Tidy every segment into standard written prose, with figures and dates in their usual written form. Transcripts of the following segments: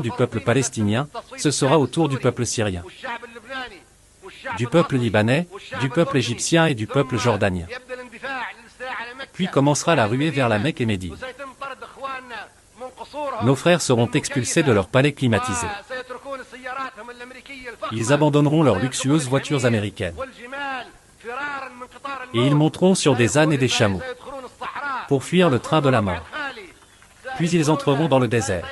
du peuple palestinien, ce sera au tour du peuple syrien, du peuple libanais, du peuple égyptien et du peuple jordanien. Puis commencera la ruée vers la Mecque et Médine. Nos frères seront expulsés de leurs palais climatisés. Ils abandonneront leurs luxueuses voitures américaines. Et ils monteront sur des ânes et des chameaux pour fuir le train de la mort. Puis ils entreront dans le désert.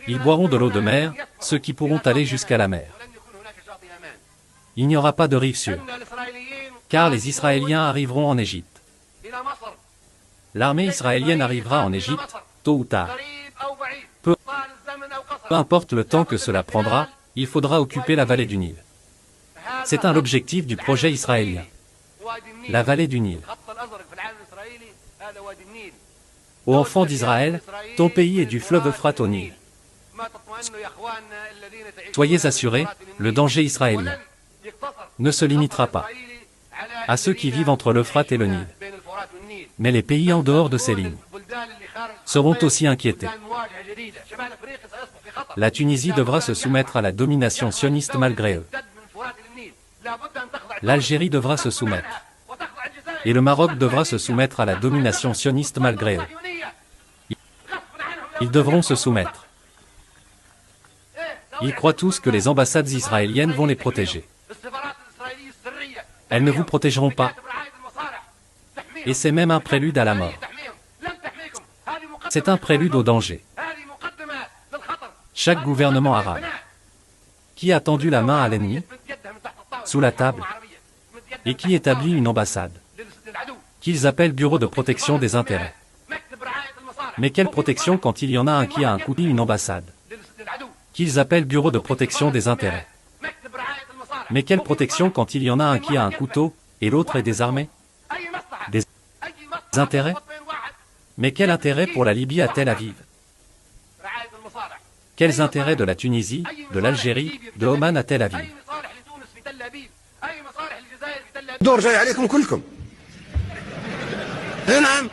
Ils boiront de l'eau de mer, ceux qui pourront aller jusqu'à la mer. Il n'y aura pas de rive sûre, car les Israéliens arriveront en Égypte. L'armée israélienne arrivera en Égypte, tôt ou tard. Peu importe le temps que cela prendra, il faudra occuper la vallée du Nil. C'est l'objectif du projet israélien. La vallée du Nil. Ô enfants d'Israël, ton pays est du fleuve Euphrate au Nil. Soyez assurés, le danger israélien ne se limitera pas à ceux qui vivent entre l'Euphrate et le Nil. Mais les pays en dehors de ces lignes seront aussi inquiétés. La Tunisie devra se soumettre à la domination sioniste malgré eux. L'Algérie devra se soumettre. Et le Maroc devra se soumettre à la domination sioniste malgré eux. Ils devront se soumettre. Ils croient tous que les ambassades israéliennes vont les protéger. Elles ne vous protégeront pas. Et c'est même un prélude à la mort. C'est un prélude au danger. Chaque gouvernement arabe qui a tendu la main à l'ennemi, sous la table, et qui établit une ambassade, qu'ils appellent Bureau de protection des intérêts. Mais quelle protection quand il y en a un qui a un couteau, une ambassade, qu'ils appellent Bureau de protection des intérêts. Mais quelle protection quand il y en a un qui a un couteau, et l'autre est désarmé? Des intérêts? Mais quel intérêt pour la Libye à Tel Aviv? Quels intérêts de la Tunisie, de l'Algérie, de Oman à Tel Aviv? دور جاي عليكم كلكم. نعم.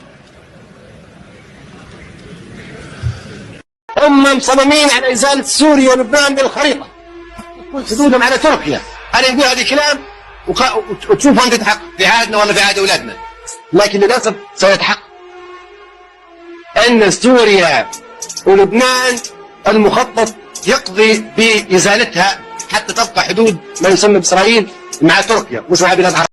هم مصممين على إزالة سوريا ولبنان بالخريطة. حدودهم على تركيا. أنا نقول هذا الكلام وتشوف أنت تحقق في عهدنا ولا في عهد أولادنا. لكن للأسف سيتحقق. أن سوريا ولبنان المخطط يقضي بإزالتها حتى تبقى حدود ما يسمى بإسرائيل مع تركيا مش مع بلاد عربية.